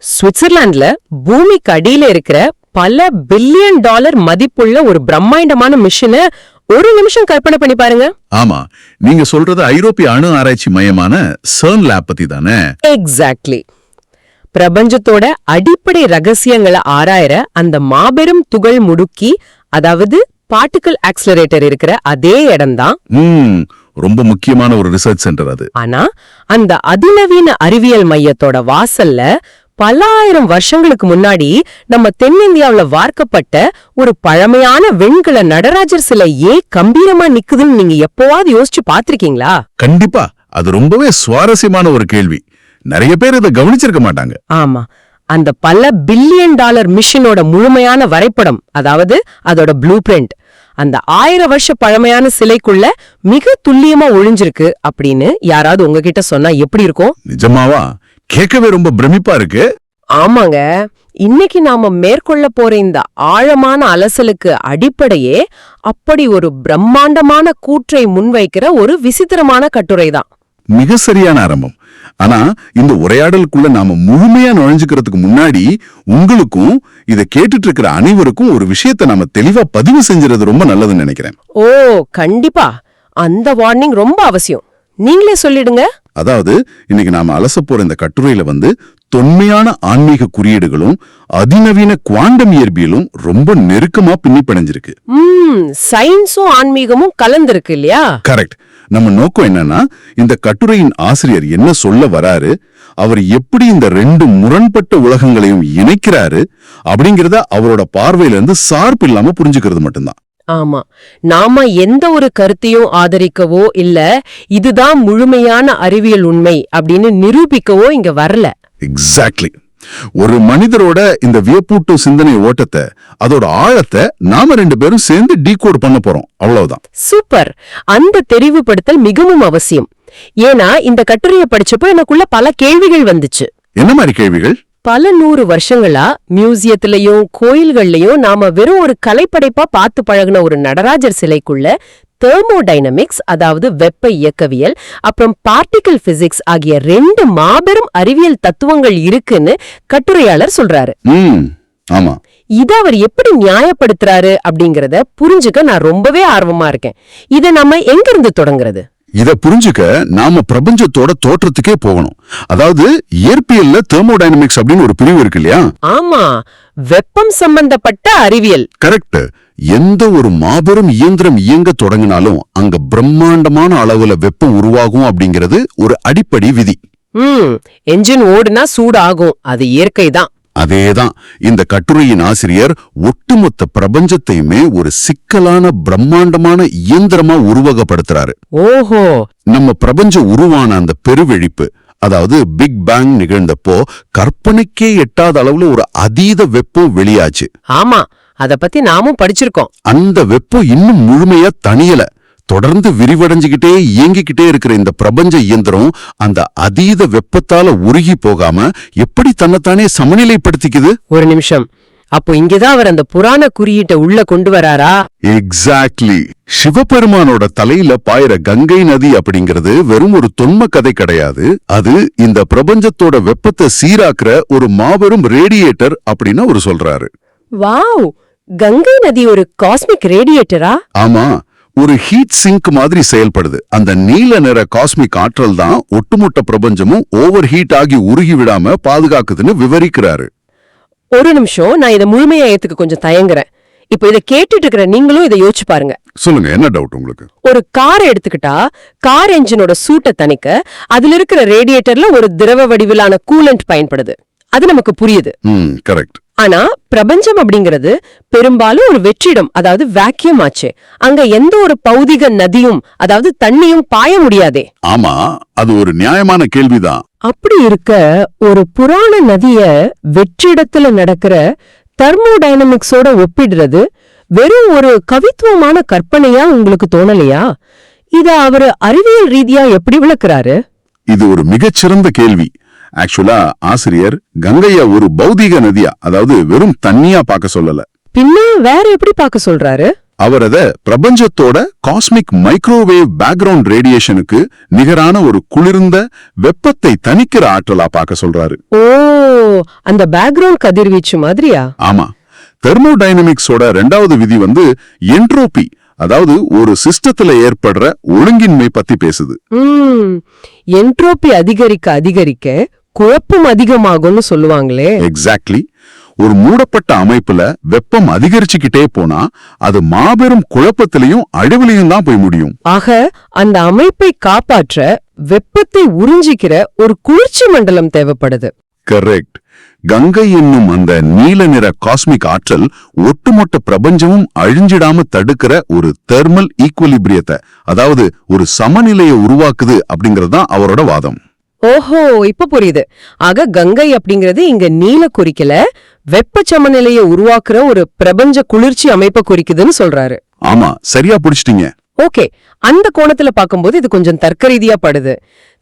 சுவிட்சர்லாந்துல பூமிக்கு அடியில இருக்கிற பல பில்லியன் டாலர் மதிப்புள்ள ஒரு பிரம்மாண்டமான மிஷினை ஒரு நிமிஷம் கற்பனை பண்ணி பாருங்க. ஆமா, நீங்க சொல்றது ஐரோப்பிய அணு ஆராய்ச்சி மையமான CERN லேப் பத்தி தானே? எக்ஸாக்ட்லி. பிரபஞ்சத்தோட அடிப்படை ரகசியங்களை ஆராயற அந்த மாபெரும் துகள் முடுக்கி, அதாவது பார்ட்டிகல் ஆக்சிலரேட்டர் இருக்கிற அதே இடம்தான். ரொம்ப முக்கியமான ஒரு ரிசர்ச் சென்டர் அது. ஆனா அந்த அதிநவீன அறிவியல் மையத்தோட வாசல்ல பல ஆயிரம் வருஷங்களுக்கு முன்னாடி நம்ம தென்னிந்தியாவுல வார்க்கப்பட்ட ஒரு பழமையான வெண்கல நடராஜர் சிலை ஏன் கம்பீரமா நிக்குதுன்னு நீங்க எப்பவாவது யோசிச்சு பாத்திருக்கீங்களா? கண்டிப்பா, அது ரொம்பவே சுவாரஸ்யமான ஒரு கேள்வி. நிறைய பேர் இதை கவனிச்சிருக்க மாட்டாங்க. ஆமா, அந்த பல பில்லியன் டாலர் மிஷினோட முழுமையான வரைபடம், அதாவது அதோட ப்ளூ பிரிண்ட் அந்த 1000 வருஷ பழமையான சிலைக்குள்ள மிக துல்லியமா ஒளிஞ்சிருக்கு அப்படின்னு யாராவது உங்ககிட்ட சொன்னா எப்படி இருக்கும்? நிஜமாவா? கேட்கவே ரொம்ப பிரமிப்பா இருக்கு. ஆமாங்க, இன்னைக்கு நாம மேற்கொள்ள போற இந்த ஆழமான அலசலுக்கு அடிப்படையே அப்படி ஒரு பிரம்மாண்டமான கூற்றை முன்வைக்கிற ஒரு விசித்திரமான கட்டுரைதான். மிக சரியான ஆரம்பம். ஆனா இந்த உரையாடலுக்குள்ள நாம முழுமையா நுழைஞ்சுக்கிறதுக்கு முன்னாடி உங்களுக்கும் இதை கேட்டுட்டு இருக்கிற அனைவருக்கும் ஒரு விஷயத்தை நாம தெளிவா பதிவு செஞ்சுறது ரொம்ப நல்லதுன்னு நினைக்கிறேன். ஓ கண்டிப்பா, அந்த வார்னிங் ரொம்ப அவசியம். நீங்களே சொல்லிடுங்க. அதாவது இன்னைக்கு நாம அலச போற இந்த கட்டுரையில தொன்மையான ஆன்மீக குறியீடுகளும் அதிநவீன குவாண்டம் இயற்பியலும் ரொம்ப நெருக்கமா பின்னி பிணைஞ்சிருக்கு. சயின்ஸும் ஆன்மீகமும் கலந்திருக்கு இல்லையா? கரெக்ட். நம்ம நோக்கம் என்னன்னா, இந்த கட்டுரையின் ஆசிரியர் என்ன சொல்ல வராரு, அவர் எப்படி இந்த ரெண்டு முரண்பட்ட உலகங்களையும் இணைக்கிறாரு அப்படிங்கறத அவரோட பார்வையில இருந்து சார்பு இல்லாம புரிஞ்சுக்கிறது மட்டும்தான். ஆமா, நாம எந்த ஒரு கருத்தையும் ஆதரிக்கவோ இல்ல இதுதான் முழுமையான அறிவியல் உண்மை அப்படின்னு நிரூபிக்கவோ இங்க வரல. எக்ஸாக்ட்லி. ஒரு மனிதரோட இந்த வியப்பூட்டு சிந்தனை ஓட்டத்தை, அதோட ஆழத்தை நாம ரெண்டு பேரும் சேர்ந்து டீகோட் பண்ண போறோம், அவ்வளவுதான். சூப்பர். அந்த தெரிவுபடுத்தல் மிகவும் அவசியம். ஏன்னா இந்த கட்டுரையை படிச்சப்போ எனக்குள்ள பல கேள்விகள் வந்துச்சு. என்ன மாதிரி கேள்விகள்? பல 100 வருஷங்களா மியூசியத்திலையும் கோயில்கள்லயும் நாம வெறும் ஒரு கலைப்படைப்பா பார்த்து பழகுன ஒரு நடராஜர் சிலைக்குள்ள தெர்மோடைனமிக்ஸ், அதாவது வெப்ப இயக்கவியல், அப்புறம் பார்ட்டிகல் பிசிக்ஸ் ஆகிய 2 மாபெரும் அறிவியல் தத்துவங்கள் இருக்குன்னு கட்டுரையாளர் சொல்றாரு. ஆமா, இத அவர் எப்படி நியாயப்படுத்துறாரு அப்படிங்கறத புரிஞ்சுக்க நான் ரொம்பவே ஆர்வமா இருக்கேன். இத நம்ம எங்க இருந்து தொடங்குறது? இத புரிஞ்சுக்க நாம பிரபஞ்சத்தோட தோற்றத்துக்கே போகணும். அதாவது இயற்பியல்ல தெர்மோடைனமிக்ஸ் அப்படின்னு ஒரு பிரிவு இருக்கு இல்லையா? ஆமா, வெப்பம் சம்பந்தப்பட்ட அறிவியல். கரெக்ட். எந்த ஒரு மாபெரும் இயந்திரம் இயங்க தொடங்கினாலும் அங்க பிரம்மாண்டமான அளவுல வெப்பம் உருவாகும் அப்படிங்கிறது ஒரு அடிப்படை விதி. என்ஜின் ஓடுனா சூடாகும், அது இயற்கைதான். அதேதான் இந்த கட்டுரையின் ஆசிரியர் ஒட்டுமொத்த பிரபஞ்சத்தையுமே ஒரு சிக்கலான பிரம்மாண்டமான இயந்திரமா உருவகப்படுத்துறாரு. ஓஹோ. நம்ம பிரபஞ்சம் உருவான அந்த பெருவெழிப்பு, அதாவது பிக் பேங் நிகழ்ந்தப்போ கற்பனைக்கே எட்டாத அளவுல ஒரு அதீத வெப்பம் வெளியாச்சு. ஆமா, அத பத்தி நாமும் படிச்சிருக்கோம். அந்த வெப்பம் இன்னும் முழுமையா தனியல, தொடர்ந்து விரிவடைஞ்சுகிட்டே இயங்கிக்கிட்டே இருக்கிற இந்த பிரபஞ்ச இயந்திரம் அந்த அதீத வெப்பத்தால உருகி போகாம எப்படி தன்னைத்தானே சமநிலைப்படுத்திக்குது? ஒரு நிமிஷம், அப்போ இங்கதான் அவர் அந்த புராண குறியீட்டை உள்ள கொண்டு வராரா? எக்ஸாக்ட்லி. சிவபெருமானோட தலையில பாயிர கங்கை நதி அப்படிங்கிறது வெறும் ஒரு தொன்ம கதை கிடையாது. அது இந்த பிரபஞ்சத்தோட வெப்பத்தை சீராக்குற ஒரு மாபெரும் ரேடியேட்டர் அப்படின்னு அவர் சொல்றாரு. வாவ், கங்கை நதி ஒரு காஸ்மிக் ரேடியேட்டரா? ஆமா, ஒரு ஹீட் சிங்க் மாதிரி செயல்படுது. அந்த நீல நிற காஸ்மிக் ஆற்றல் தான் ஒட்டுமொத்த பிரபஞ்சமும் ஓவர் ஹீட் ஆகி உருகி விடாம பாதுகாக்குதுன்னு விவரிக்கிறாரு. ஒரு நிமிஷம், நான் இதை முழுமையா ஏத்துக்க கொஞ்சம் தயங்குறேன். இப்போ இதை கேட்டுட்டு இருக்கிற நீங்களும் இதை யோசிச்சு பாருங்க. சொல்லுங்க, என்ன டவுட் உங்களுக்கு? ஒரு காரை எடுத்துக்கிட்டா கார் என்ஜினோட சூட்டை தணிக்க அதுல இருக்கிற ரேடியேட்டர்ல ஒரு திரவ வடிவிலான கூலண்ட் பயன்படுது. அது நமக்கு புரியுது. கரெக்ட். ஆனா பிரபஞ்சம் அப்படிங்கிறது பெரும்பாலும் ஒரு வெற்றிடம், அதாவது வேக்யூம் ஆச்சு. அங்க எந்த ஒரு பௌதிக நதியும், அதாவது தண்ணியும் பாய முடியாதே. ஆமா, அது ஒரு நியாயமான கேள்விதான். அப்படி இருக்க ஒரு புராண நதிய வெற்றிடத்துல நடக்கிற தெர்மோடைனமிக்ஸோட ஒப்பிடுறது வெறும் ஒரு கவித்துவமான கற்பனையா உங்களுக்கு தோணலையா? இத அவரு அறிவியல் ரீதியா எப்படி விளக்குறாரு? இது ஒரு மிகச்சிறந்த கேள்வி. ஆக்சுவலா ஆசிரியர் கங்கையா ஒரு பௌதீக நதியா, அதாவது வெறும் தண்ணியா பார்க்க சொல்லல. பின்ன வேற எப்படி பார்க்க சொல்றாரு? அவர் அத பிரபஞ்சத்தோட காஸ்மிக் மைக்ரோவேவ் பேக்ரவுண்ட் ரேடியேஷனுக்கு நிகரான ஒரு குளிர்ந்த வெப்பத்தை தணிக்கிற ஆற்றலா பார்க்க சொல்றாரு. ஓ, அந்த பேக்ரவுண்ட் கதிர்வீச்சு மாதிரியா? ஆமா. தெர்மோடைனமிக்ஸோட 2வது விதி என்ட்ரோபி, அதாவது ஒரு சிஸ்டத்துல ஏற்படுற ஒழுங்கின்மை பத்தி பேசுது. என்ட்ரோபி அதிகரிக்க அதிகரிக்க குழப்பம் அதிகமாகும்னு சொல்லுவாங்களே. எக்ஸாக்ட்லி. ஒரு மூடப்பட்ட அமைப்புல வெப்பம் அதிகரிச்சுக்கிட்டே போனா அது மாபெரும் குழப்பத்திலையும் அழிவுலையும் தான் போய் முடியும். ஆக அந்த அமைப்பை காப்பாற்ற வெப்பத்தை உறிஞ்சிக்கிற ஒரு குளிர்ச்சி மண்டலம் தேவைப்படுது. கரெக்ட். கங்கை என்னும் அந்த நீல நிற காஸ்மிக் ஆற்றல் ஒட்டுமொத்த பிரபஞ்சமும் அழிஞ்சிடாம தடுக்கிற ஒரு தெர்மல் ஈக்குவலிபிரியத்தை, அதாவது ஒரு சமநிலையை உருவாக்குது அப்படிங்கறது தான் அவரோட வாதம். ஓஹோ, இப்ப புரியுது. ஆக கங்கை அப்படிங்கறது இங்க நீல குறிக்கல, வெப்ப சமநிலையை உருவாக்குற ஒரு பிரபஞ்ச குளிர்ச்சி அமைப்பை குறிக்குதுன்னு சொல்றாரு. ஆமா, சரியா புடிச்சிட்டீங்க. ஓகே, அந்த கோணத்துல பாக்கும்போது இது கொஞ்சம் தர்க்க ரீதியா படுது.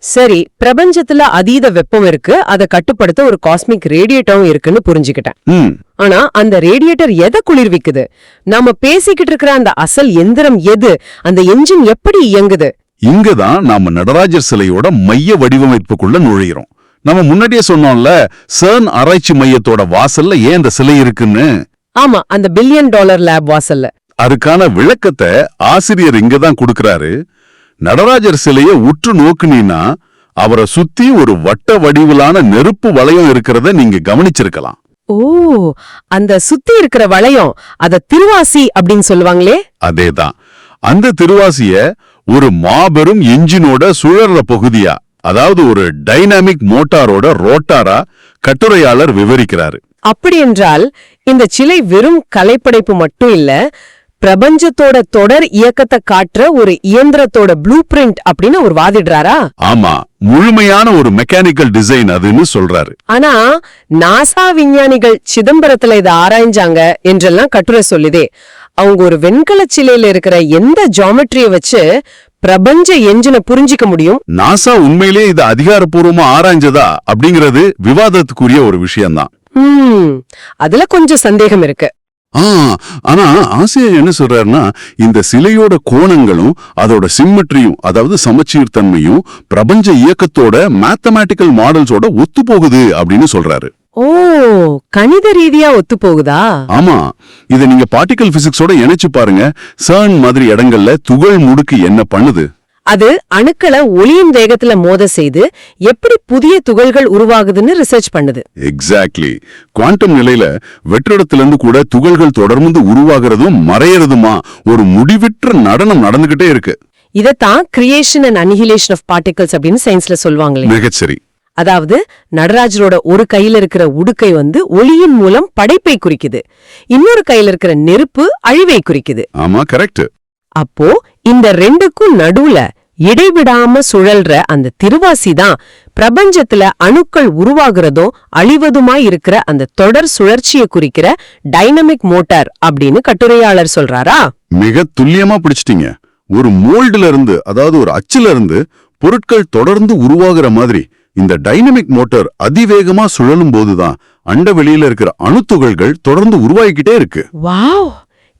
சரி, பிரபஞ்சத்துல அதீத வெப்பம் இருக்கு, அதை கட்டுப்படுத்த ஒரு காஸ்மிக் ரேடியேட்டரும் இருக்குன்னு புரிஞ்சுக்கிட்டேன். ஆனா அந்த ரேடியேட்டர் எதை குளிர்விக்குது? நாம பேசிக்கிட்டு இருக்கிற அந்த அசல் எந்திரம் எது? அந்த என்ஜின் எப்படி இயங்குது? இங்கதான் நாம நடராஜர் சிலையோட மைய வடிவமைப்புக்குள்ள நுழையிறோம். நம்ம முன்னாடியே சொன்னோம்ல, சர்ன் ஆராய்ச்சி மையத்தோட வாசல்ல ஏன் அந்த சிலை இருக்குன்னு. ஆமா, அந்த $1 பில்லியன் லேப் வாசல்ல. அதுக்கான விளக்கத்தை ஆசிரியர் இங்கதான் கொடுக்கறாரு. நடராஜர் சிலைய உற்று நோக்குனீன்னா அவரை சுத்தி ஒரு வட்ட வடிவிலான நெருப்பு வளையம் இருக்கிறத நீங்க கவனிச்சிருக்கலாம். ஓ, அந்த சுத்தி இருக்கிற வளையம், அத திருவாசி அப்படின்னு சொல்லுவாங்களே. அதேதான். அந்த திருவாசிய ஒரு மாபெரும் என்ஜினோட சுழற பகுதியா, அதாவது ஒரு டைனாமிக் மோட்டாரோட ரோட்டாரா கட்டுரையாளர் விவரிக்கிறாரு. அப்படி என்றால் இந்த சிலை வெறும் கலைப்படைப்பு மட்டும் இல்ல, பிரபஞ்சத்தோட தொடர் இயக்கத்தை காட்டுற ஒரு இயந்திரத்தோட ப்ளூ பிரிண்ட் அப்படின்னு அவர் வாதிடுறாரா? ஆமா, முழுமையான ஒரு மெக்கானிக்கல் டிசைன் அதுன்னு சொல்றாரு. ஆனா நாசா விஞ்ஞானிகள் சிதம்பரத்துல இதை ஆராய்ஞ்சாங்க என்றெல்லாம் கட்டுரை சொல்லுதே. அவங்க ஒரு வெண்கல சிலையில இருக்கிற எந்த ஜியோமெட்ரிய வச்சு பிரபஞ்ச என்ஜினை புரிஞ்சிக்க முடியும்? நாசா உண்மையிலேயே இது அதிகாரப்பூர்வமா ஆராய்ஞ்சதா அப்படிங்கிறது விவாதத்துக்குரிய ஒரு விஷயம்தான். அதுல கொஞ்சம் சந்தேகம் இருக்கு. ஆனா ஆசிரியர் என்ன சொல்றாருன்னா, இந்த சிலையோட கோணங்களும் அதோட சிம்மெட்ரியும், அதாவது சமச்சீர் தன்மையும் பிரபஞ்ச இயக்கத்தோட மேத்தமேட்டிக்கல் மாடல்ஸோட ஒத்து போகுது அப்படின்னு சொல்றாரு. ஓ, கணித ரீதியா ஒத்து போகுதா? ஆமா, இத நீங்க பார்ட்டிகல் பிசிக்ஸோட இணைச்சு பாருங்க. சர்ன் மாதிரி இடங்கள்ல துகள் முடுக்கு என்ன பண்ணுது? அது அணுக்களை ஒளியின் வேகத்துல மோத செய்து எப்படி புதிய துகள்கள் உருவாகுதுன்னு ரிசர்ச் பண்ணுது. எக்ஸாக்ட்லி. குவாண்டம் நிலையில வெற்றிடத்திலிருந்து கூட துகள்கள் தொடர்ந்து உருவாகிறதும் மறையறதுமா ஒரு முடிவற்ற நடனம் நடந்துகிட்டே இருக்கு. இதத்தான் creation and annihilation of particles அப்படின்னு சயின்ஸ்ல சொல்லுவாங்களே. மிகச்சரி. அதாவது நடராஜரோட ஒரு கையில இருக்கிற உடுக்கை ஒளியின் மூலம் படைப்பை குறிக்குது, இன்னொரு கையில இருக்கிற நெருப்பு அழிவை குறிக்குது. ஆமா, கரெக்ட். அப்போ இந்த ரெண்டுக்கும் நடுவுல இடைவிடாம சுழல்ற அந்த திருவாசி தான் பிரபஞ்சத்துல அணுக்கள் உருவாகிறதும் அழிவதுமாய் இருக்கிற அந்த தொடர் சுழற்சியை குறிக்கிற டைனமிக் மோட்டார் அப்படின்னு கட்டுரையாளர் சொல்றாரா? மிக துல்லியமா பிடிச்சிட்டீங்க. ஒரு மோல்டுல இருந்து, அதாவது ஒரு அச்சுல இருந்து பொருட்கள் தொடர்ந்து உருவாகிற மாதிரி இந்த டைனமிக் மோட்டார் அதிவேகமா சுழலும் போதுதான் அண்ட வெளியில இருக்கிற அணுத்துகள்கள் தொடர்ந்து உருவாகிக்கிட்டே இருக்கு. வாவ்,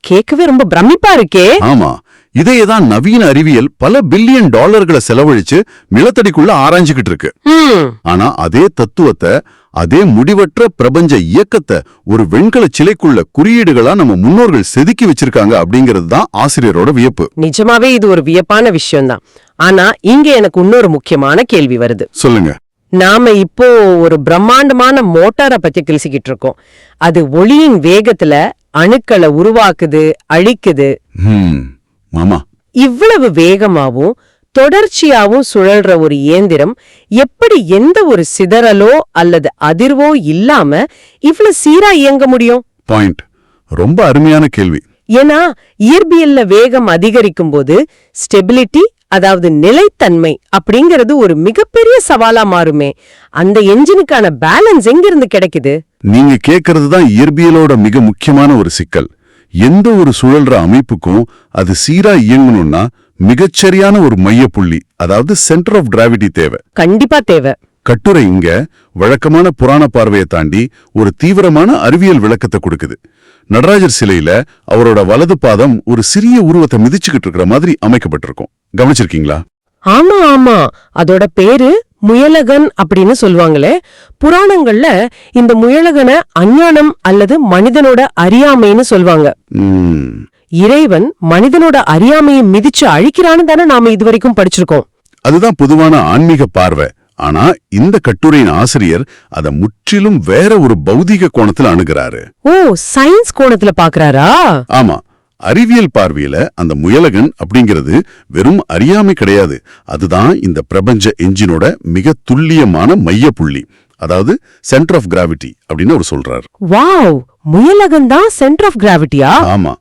கேட்கவே ரொம்ப பிரமிப்பா இருக்கே. ஆமா, இதையேதான் நவீன அறிவியல் பல $1 பில்லியன் செலவழிச்சு நிலத்தடிக்குள்ள ஆராய்ஞ்சுகிட்டு இருக்கு. ஆனா அதே தத்துவத்தை, அதே முடிவற்ற பிரபஞ்ச இயக்கத்தை ஒரு வெண்கல சிலைக்குள்ள குறியீடுகளா நம்ம முன்னோர்கள் செதுக்கி வச்சிருக்காங்க அப்படிங்கிறது தான் ஆசிரியரோட வியப்பு. நிஜமாவே இது ஒரு வியப்பான விஷயம்தான். ஆனா இங்க எனக்கு இன்னொரு முக்கியமான கேள்வி வருது. சொல்லுங்க. நாம இப்போ ஒரு பிரம்மாண்டமான மோட்டாரை பத்தி பேசிக்கிட்டு இருக்கோம். அது ஒளியின் வேகத்துல அணுக்களை உருவாக்குது, அழிக்குது. ஆமா, இவ்வளவு வேகமாவும் தொடர்ச்சியாவும் சுழல்ற ஒரு இயந்திரம் எப்படி எந்த ஒரு சிதறலோ அல்லது அதிர்வோ இல்லாம இவ்வளவு சீரா இயங்க முடியும்? பாயிண்ட். ரொம்ப அருமையான கேள்வி. ஏன்னா இயற்பியல்ல வேகம் அதிகரிக்கும் போது ஸ்டெபிலிட்டி, அதாவது நிலைத்தன்மை அப்படிங்கிறது ஒரு மிகப்பெரிய சவாலா மாறுமே. அந்த என்ஜினுக்கான பேலன்ஸ் எங்க இருந்து கிடைக்குது? நீங்க கேக்குறது தான் இயற்பியலோட மிக முக்கியமான ஒரு சிக்கல். எந்த ஒரு சுழல்ற அமைப்புக்கும் அது சீரா இயங்கணும்னா மிகச்சரியான ஒரு மையப்புள்ளி, அதாவது சென்டர் ஆஃப் கிராவிட்டி தேவை. கண்டிப்பா தேவை. கட்டுரை இங்க வழக்கமான புராண பார்வையை தாண்டி ஒரு தீவிரமான அறிவியல் விளக்கத்தை கொடுக்குது. நடராஜர் சிலையில அவரோட வலது பாதம் ஒரு சிறிய உருவத்தை மிதிச்சுக்கிட்டு இருக்கிற மாதிரி அமைக்கப்பட்டிருக்கும். கவனிச்சிருக்கீங்களா? ஆமா ஆமா, அதோட பேரு முயலகன் அப்படின்னு சொல்லுவாங்களே. புராணங்கள்ல இந்த முயலகனை அஞ்ஞானம் அல்லது மனிதனோட அறியாமைன்னு சொல்லுவாங்க. இறைவன் மனிதனோட அறியாமையை மிதிச்சு அழிக்கிறான்னு தானே நாம இதுவரைக்கும் படிச்சிருக்கோம். அதுதான் பொதுவான ஆன்மீக பார்வை. ஆனா இந்த கட்டுரையின் ஆசிரியர் அதை முற்றிலும் வேற ஒரு பௌதிக கோணத்துல அணுகிறாரு. ஓ, சயின்ஸ் கோணத்துல பாக்குறாரா? ஆமா, அறிவியல் பார்வையில அந்த முயலகன் அப்படிங்கிறது வெறும் அறியாமை கிடையாது. அதுதான் இந்த பிரபஞ்ச என்ஜினோட மிக துல்லியமான மையப்புள்ளி, அதாவது சென்டர் ஆஃப் கிராவிட்டி அப்படின்னு அவர் சொல்றாரு. வாவ், முயலகன் தான் சென்டர் ஆஃப் கிராவிட்டியா? ஆமா,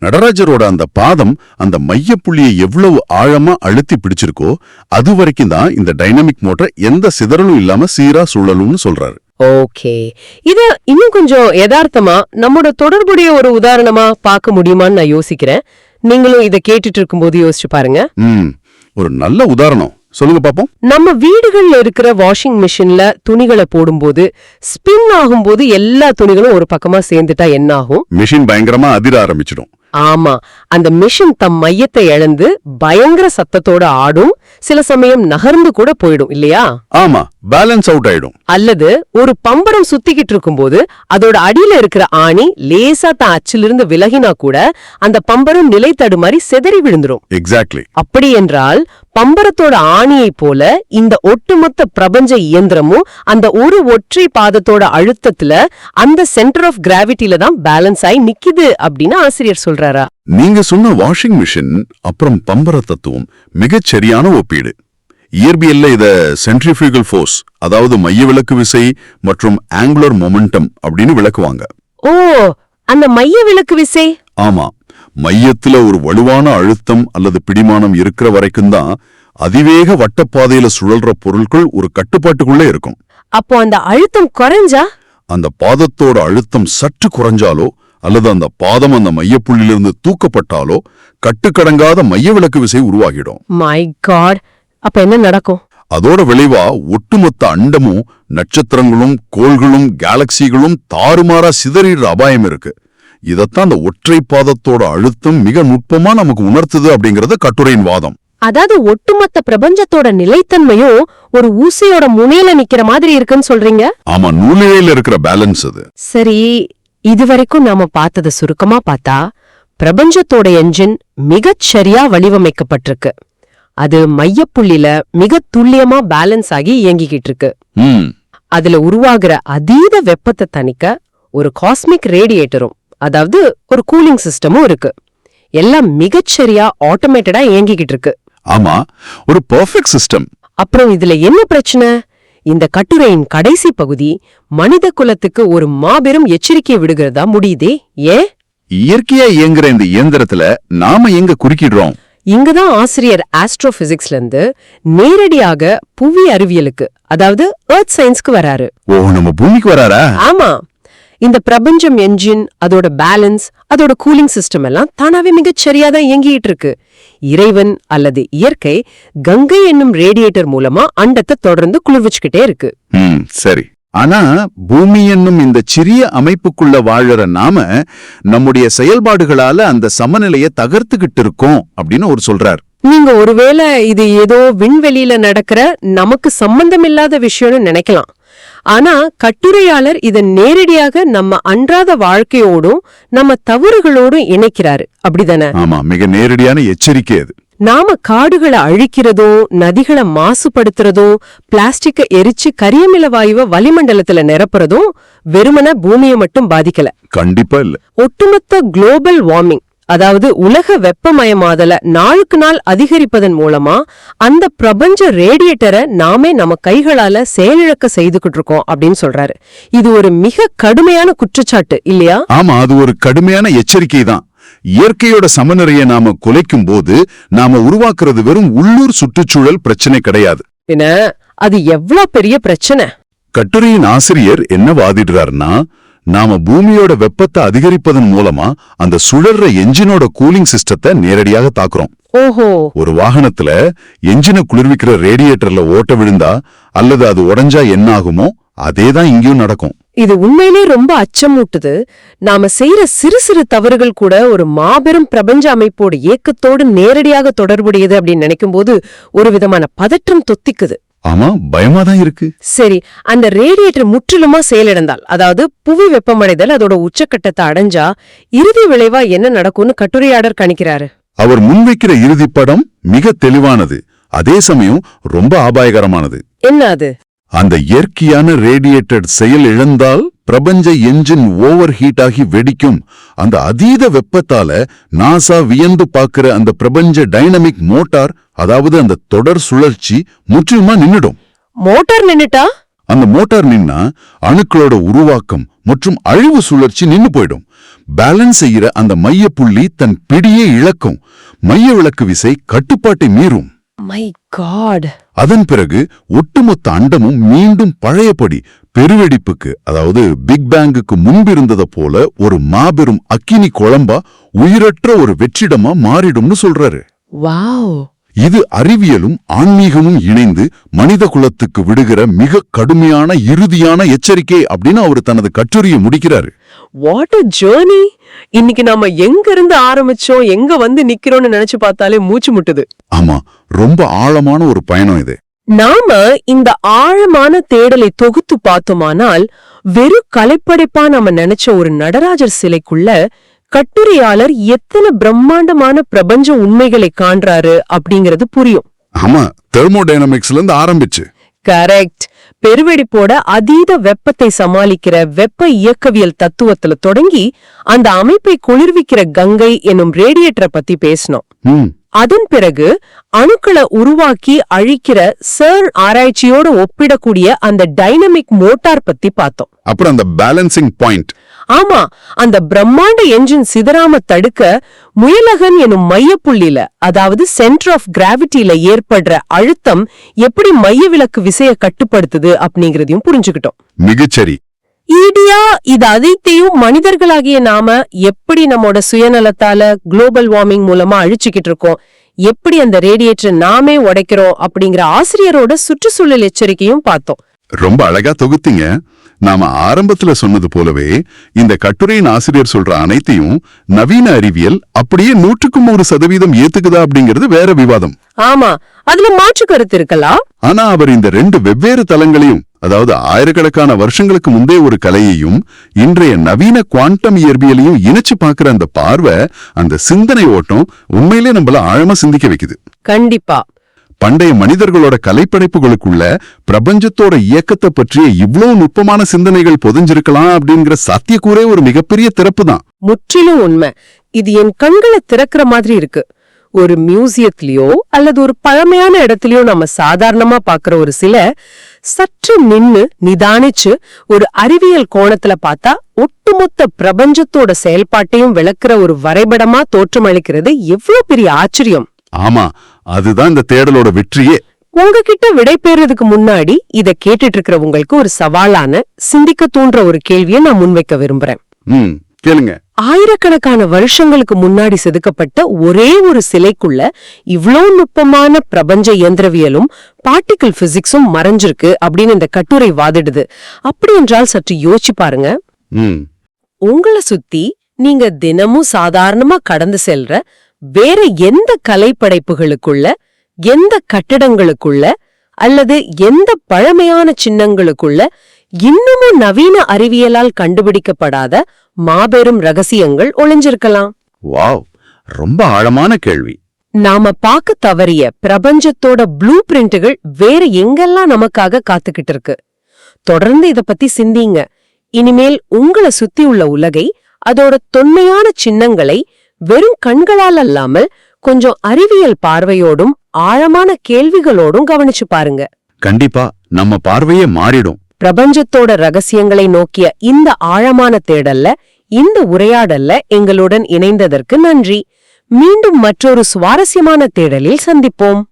நடராஜரோட அந்த பாதம் அந்த மையப்புள்ளியை எவ்வளவு ஆழமா அழுத்தி பிடிச்சிருக்கோ அது வரைக்கும் தான் இந்த டைனமிக் மோட்டர் எந்த சிதறலும் இல்லாம சீரா சுழலும்னு சொல்றாரு. ஓகே, இத இன்னும் கொஞ்சம் யதார்த்தமா நம்மோட தொடர்புடைய ஒரு உதாரணமா பார்க்க முடியுமான்னு நான் யோசிக்கிறேன். நீங்களும் இத கேட்டுட்டு இருக்கும்போது யோசிச்சு பாருங்க. ஒரு நல்ல உதாரணம் சொல்லுங்க பாப்போம். நம்ம வீடுகள்ல இருக்கிற வாஷிங் மிஷின்ல துணிகளை போடும்போது ஸ்பின் ஆகும்போது எல்லா துணிகளும் ஒரு பக்கமா சேர்ந்துட்டா என்ன ஆகும்? மிஷின் பயங்கரமா அதிர ஆரம்பிச்சிடும். ஆமா, அந்த மிஷின் தம் மையத்தை இழந்து பயங்கர சத்தத்தோட ஆடும், சில சமயம் நகர்ந்து கூட போயிடும் இல்லையா? ஆமா, பேலன்ஸ் அவுட் ஆயிடும். அல்லது ஒரு பம்பரம் சுத்திக்கிட்டு இருக்கும்போது அதோட அடியில இருக்கிற ஆணி லேசா தான் அச்சிலிருந்து விலகினா கூட அந்த பம்பரம் நிலை தடுமாறி செதறி விழுந்துரும். எக்ஸாக்ட்லி. அப்படி என்றால் பம்பரத்தோட ஆணியை போல இந்த ஒட்டுமொத்த பிரபஞ்ச இயந்திரமும் அந்த ஒரு ஒற்றை பாதத்தோட அழுத்தத்துல அந்த சென்டர் ஆஃப் கிராவிட்டில தான் பேலன்ஸ் ஆகி நிக்குது அப்படின்னு ஆசிரியர் சொல்றாரா? நீங்க சொன்ன வாஷிங் மிஷின் அப்புறம் பம்பர தத்துவம் மிகச் சரியான ஒப்பீடு. இயற்பியல்ல இத சென்ட்ரிஃபியூகல் ஃபோர்ஸ், அதாவது மையவிலக்கு விசை மற்றும் ஆங்குலர் மொமெண்டம் அப்படின்னு விளக்குவாங்க. ஓ, அந்த மைய விலக்கு விசை. ஆமா, மையத்துல ஒரு வலுவான அழுத்தம் அல்லது பிடிமானம் இருக்கிற வரைக்கும் தான் அதிவேக வட்டப்பாதையில சுழல்ற பொருட்கள் ஒரு கட்டுப்பாட்டுக்குள்ள இருக்கும். அப்போ அந்த அழுத்தம் குறைஞ்சா, அந்த பாதத்தோட அழுத்தம் சற்று குறைஞ்சாலோ அல்லது அந்த பாதம் அந்த மையப்புள்ளிலிருந்து தூக்கப்பட்டாலோ கட்டுக்கடங்காத மையவிலக்கு விசை உருவாகிடும். மை காட், அப்ப என்ன நடக்கும்? அதோட விளைவா ஒட்டுமொத்த அண்டமும் நட்சத்திரங்களும் கோள்களும் கேலக்சிகளும் தாறுமாறா சிதறிடுற அபாயம் இருக்கு. இதத்தான் அந்த ஒற்றை பாதத்தோட அழுத்தம் மிக நுட்பமா நமக்கு உணர்த்துது அப்படிங்கறது கட்டுரையின் வாதம். அதாவது ஒட்டுமொத்த பிரபஞ்சத்தோட நிலைத்தன்மையும் ஒரு ஊசியோட முனையில நிக்கிற மாதிரி இருக்குன்னு சொல்றீங்க? ஆமா, நூலிழையில இருக்கிற பேலன்ஸ் அது. சரி, இதுவரைக்கும் நாம பார்த்தத சுருக்கமா பார்த்தா பிரபஞ்சத்தோட என்ஜின் மிகச் சரியா வடிவமைக்கப்பட்டிருக்கு. அது மையப்புள்ளில மிக துல்லியமா பேலன்ஸ் ஆகி இயங்கிக்கிட்டு இருக்கு. அதுல உருவாகிற அதீத வெப்பத்தை தணிக்க ஒரு காஸ்மிக் ரேடியேட்டரும், அதாவது ஒரு கூலிங் சிஸ்டமும் இருக்கு. எல்லாம் மிகச்சரியா ஆட்டோமேட்டடா இயங்கிக்கிட்டு இருக்கு. ஆமா, ஒரு பெர்ஃபெக்ட் சிஸ்டம். அப்புறம் இதுல என்ன பிரச்சனை? இந்த கட்டுரையின் கடைசி பகுதி மனித குலத்துக்கு ஒரு மாபெரும் எச்சரிக்கை விடுகிறதா முடியுதே. ஏன்? இயற்கையா இயங்குற இந்த இயந்திரத்துல நாம எங்க குறுக்கிடுறோம்? இங்கதான் ஆசிரியர் ஆஸ்ட்ரோபிசிக்ஸ்ல இருந்து நேரடியாக புவி அறிவியலுக்கு, அதாவது எர்த் சயின்ஸ்க்கு வராரு. ஓ, நம்ம பூமிக்கு வராரா? ஆமா, இந்த பிரபஞ்சம் என்ஜின், அதோட பேலன்ஸ், அதோட கூலிங் சிஸ்டம் எல்லாம் தானாவே மிகச் சரியாதான் இயங்கிட்டு இருக்கு. இறைவன் அல்லது இயற்கை கங்கை என்னும் ரேடியேட்டர் மூலமா அண்டத்தை தொடர்ந்து குளிர்விச்சுக்கிட்டே இருக்கு. சரி, ஆனா பூமி என்னும் இந்த சிறிய அமைப்புக்குள்ள வாழற நாம நம்முடைய செயல்பாடுகளால அந்த சமநிலையை தகர்த்துக்கிட்டு இருக்கோம் அப்படின்னு அவர் சொல்றார். நீங்க ஒருவேளை இது ஏதோ விண்வெளியில நடக்கிற நமக்கு சம்பந்தமில்லாத விஷயம்னு நினைக்கலாம். ஆனா கட்டுரையாளர் இத நேரடியாக நம்ம அன்றாட வாழ்க்கையோடும் நம்ம தவறுகளோடும் இணைக்கிறாரு. அப்படிதானே? ஆமா, மிக நேரடியான எச்சரிக்கை அது. நாம காடுகளை அழிக்கிறதும் நதிகளை மாசுபடுத்துறதும் பிளாஸ்டிக்கை எரிச்சு கரியமில வாயுவை வளிமண்டலத்துல நிரப்புறதும் வெறுமன பூமியை மட்டும் பாதிக்கல. கண்டிப்பா இல்ல. ஒட்டுமொத்த குளோபல் வார்மிங், அதாவது உலக வெப்பமயமாதல நாளுக்கு நாள் அதிகரிப்பதன் மூலமா அந்த பிரபஞ்ச ரேடியேட்டரை நாமே நம்ம கைகளால செயலிழக்க செய்துகிட்டு இருக்கோம் அப்படின்னு சொல்றாரு. இது ஒரு மிக கடுமையான குற்றச்சாட்டு இல்லையா? ஆமா, அது ஒரு கடுமையான எச்சரிக்கை தான். இயற்கையோட சமநிலையை நாம குலைக்கும் போது நாம உருவாக்குறது வெறும் உள்ளூர் சுற்றுச்சூழல் பிரச்சனை கிடையாது. என்ன, அது எவ்வளவு பெரிய பிரச்சனை? கட்டுரையின் ஆசிரியர் என்ன வாதிடுறாருன்னா, நாம பூமியோட வெப்பத்தை அதிகரிப்பதன் மூலமா அந்த சுழற என்ஜினோட கூலிங் சிஸ்டத்தை நேரடியாக தாக்குறோம். ஓஹோ. ஒரு வாகனத்துல என்ஜினை குளிர்விக்கிற ரேடியேட்டர்ல ஓட்ட விழுந்தா அல்லது அது உடைஞ்சா என்ன ஆகுமோ அதேதான் இங்கேயும் நடக்கும். இது உண்மையிலே ரொம்ப அச்சமூட்டுது. நாம செய்யற சிறு சிறு தவறுகள் கூட ஒரு மாபெரும் பிரபஞ்ச அமைப்போட இயக்கத்தோடு நேரடியாக தொடர்புடையது அப்படின்னு நினைக்கும்போது ஒரு விதமான பதற்றம் தொத்திக்குது. ஆமா, பயமாதான் இருக்கு. சரி, அந்த ரேடியேட்டர் முற்றிலுமா செயலிழந்தால், அதாவது புவி வெப்பமடைதல் அதோட உச்சக்கட்டத்தை அடைஞ்சா இறுதி விளைவா என்ன நடக்கும்னு கட்டுரையாளர் கணிக்கிறாரு. அவர் முன்வைக்கிற இறுதிப் படம் மிக தெளிவானது, அதே சமயம் ரொம்ப அபாயகரமானது. என்ன அது? அந்த இயற்கையான ரேடியேட்டட் செயல் இழந்தால் பிரபஞ்ச என்ஜின் ஓவர் ஹீட் ஆகி வெடிக்கும். அந்த அதீத வெப்பத்தால நாசா வியந்து பார்க்கிற அந்த பிரபஞ்ச டைனமிக் மோட்டார், அதாவது அந்த தொடர் சுழற்சி முற்றிலுமா நின்னுடும். மோட்டார் நின்னுட்டா? அந்த மோட்டார் நின்னா அணுக்களோட உருவாக்கம் மற்றும் அழிவு சுழற்சி நின்னு போயிடும். பேலன்ஸ் செய்யற அந்த மைய புள்ளி தன் பிடியே இழக்கும். மைய விலக்கு விசை கட்டுப்பாட்டை மீறும். My God! அதன் பிறகு ஒட்டுமொத்த அண்டமும் மீண்டும் பழையபடி பெருவெடிப்புக்கு, அதாவது பிக் பேங்குக்கு முன்பிருந்ததை போல ஒரு மாபெரும் அக்கினி குழம்பா உயிரற்ற ஒரு வெற்றிடமா மாறிடும்னு சொல்றாரு. வாவ்! இது அறிவியலும் ஆன்மீகமும் இணைந்து மனித குலத்துக்கு விடுகிற மிக கடுமையான இறுதியான எச்சரிக்கை அப்படின்னு அவர் தனது கட்டுரையை முடிக்கிறாரு. What a journey! இன்னைக்கு நாம எங்க இருந்து ஆரம்பிச்சோம், எங்க வந்து நிக்கிறோம்னு நினைச்சு பார்த்தாலே மூச்சு முட்டுது. ஆமா, ரொம்ப ஆழமான ஒரு பயணம் இது. நாம இந்த ஆழமான தேடலை தொகுத்து பார்த்தோமானால் வெறும் கலைப்படைப்பா நாம நினைச்ச ஒரு நடராஜர் சிலைக்குள்ள கட்டுரையாளர் எத்தனை பிரம்மாண்டமான பிரபஞ்ச உண்மைகளை காண்றாரு அப்படிங்கிறது புரியும். ஆமா, தெர்மோடைனமிக்ஸ்ல இருந்து ஆரம்பிச்சு. கரெக்ட். பெருவெடிப்போட அதீத வெப்பத்தை சமாளிக்கிற வெப்ப இயக்கவியல் தத்துவத்துல தொடங்கி அந்த அமைப்பை குளிர்விக்கிற கங்கை என்னும் ரேடியேட்டரை பத்தி பேசணும். அதன் பிறகு அணுக்களை உருவாக்கி அழிக்கிற சர் ஆராய்ச்சியோட ஒப்பிடக்கூடிய அந்த டைனமிக் மோட்டார் பத்தி பார்த்தோம். அப்புறம் அந்த பேலன்சிங் பாயிண்ட். ஆமா, அந்த பிரம்மாண்ட என்ஜின் சிதறாம தடுக்க முயலகன் எனும் மையப்புள்ளில, அதாவது சென்டர் ஆஃப் கிராவிட்டில ஏற்படுற அழுத்தம் எப்படி மைய விலக்கு விசைய கட்டுப்படுத்துது அப்படிங்கறதையும் புரிஞ்சுக்கிட்டோம். மிகச்சரி. ஈடியா இது அதைத்தையும் மனிதர்களாகிய நாம எப்படி நம்மோட சுயநலத்தால குளோபல் வார்மிங் மூலமா அழிச்சுக்கிட்டு இருக்கோம், எப்படி அந்த ரேடியேட்டர் நாமே உடைக்கிறோம் அப்படிங்கிற ஆசிரியரோட சுற்றுச்சூழல் எச்சரிக்கையும் பார்த்தோம். ரொம்ப அழகா தொகுத்தீங்க. நாம ஆரம்பத்துல சொன்னது போலவே இந்த கட்டுரையின் ஆசிரியர் சொல்ற அனைத்தையும் நவீன அறிவியல் அப்படியே 100% ஏத்துக்குதா அப்படிங்கிறது வேற விவாதம். ஆமா, அதுல மாற்று கருத்து இருக்கலாம். ஆனா அவர் இந்த ரெண்டு வெவ்வேறு தளங்களையும், அதாவது ஆயிரக்கணக்கான வருஷங்களுக்கு முந்தைய ஒரு கலையையும் இன்றைய நவீன குவாண்டம் இயற்பியலையும் இணைச்சு பார்க்கிற அந்த பார்வை, அந்த சிந்தனை ஓட்டம் உண்மையிலே நம்மள ஆழமா சிந்திக்க வைக்குது. கண்டிப்பா. பண்டைய மனிதர்களோட கலைப்படைப்புகளுக்குள்ள பிரபஞ்சத்தோட இயக்கத்தை பற்றிய இவ்வளவு நுட்பமான சிந்தனைகள் பொதிஞ்சிருக்கலாம் அப்படிங்கிற சாத்தியக்கூறே ஒரு மிகப்பெரிய திறப்பு தான். முற்றிலும் உண்மை. இது என் கண்களை திறக்கிற மாதிரி இருக்கு. ஒரு மியூசியத்திலயோ அல்லது ஒரு பழமையான இடத்துலயோ நம்ம சாதாரணமா பாக்குற ஒரு சில சற்று நின்னு நிதானிச்சு ஒரு அறிவியல் கோணத்துல பார்த்தா ஒட்டுமொத்த பிரபஞ்சத்தோட செயல்பாட்டையும் விளக்குற ஒரு வரைபடமா தோற்றமளிக்கிறது எவ்வளவு பெரிய ஆச்சரியம். ஆமா, அதுதான் இந்த தேடலோட வெற்றியே. உங்ககிட்ட விடை பெறதுக்கு முன்னாடி இத கேட்டுட்டு இருக்கிற உங்களுக்கு ஒரு சவாலான, சிந்திக்க தூண்டுற ஒரு கேள்வியை நான் முன்வைக்க விரும்புறேன். கேளுங்க. ஆயிரக்கணக்கான வருஷங்களுக்கு முன்னாடி செதுக்கப்பட்ட ஒரே ஒரு சிலைக்குள்ள இவ்ளோ நுட்பமான பிரபஞ்ச இயந்திரவியலும் பார்ட்டிகிள் பிசிக்ஸும் மறைஞ்சிருக்கு அப்படின்னு இந்த கட்டுரை வாதிடுது. அப்படி என்றால் சற்று யோசிச்சு பாருங்க. உங்களை சுத்தி நீங்க தினமும் சாதாரணமா கடந்து செல்ற வேற எந்த கலைப்படைப்புகளுக்குள்ள, எந்த கட்டடங்களுக்குள்ள அல்லது எந்த பழமையான சின்னங்களுக்குள்ள இன்னமும் நவீன அறிவியலால் கண்டுபிடிக்கப்படாத மாபெரும் ரகசியங்கள் ஒளிஞ்சிருக்கலாம்? வாவ், ரொம்ப ஆழமான கேள்வி. நாம பார்க்க தவறிய பிரபஞ்சத்தோட ப்ளூ பிரிண்டுகள் வேற எங்கெல்லாம் நமக்காக காத்துக்கிட்டு இருக்கு? தொடர்ந்து இத பத்தி சிந்திங்க. இனிமேல் உங்களை சுத்தி உள்ள உலகை, அதோட தொன்மையான சின்னங்களை வெறும் கண்களால் அல்லாமல் கொஞ்சம் அறிவியல் பார்வையோடும் ஆழமான கேள்விகளோடும் கவனிச்சு பாருங்க. கண்டிப்பா நம்ம பார்வையே மாறிடும். பிரபஞ்சத்தோட ரகசியங்களை நோக்கிய இந்த ஆழமான தேடல்ல, இந்த உரையாடல்ல எங்களுடன் இணைந்ததற்கு நன்றி. மீண்டும் மற்றொரு சுவாரஸ்யமான தேடலில் சந்திப்போம்.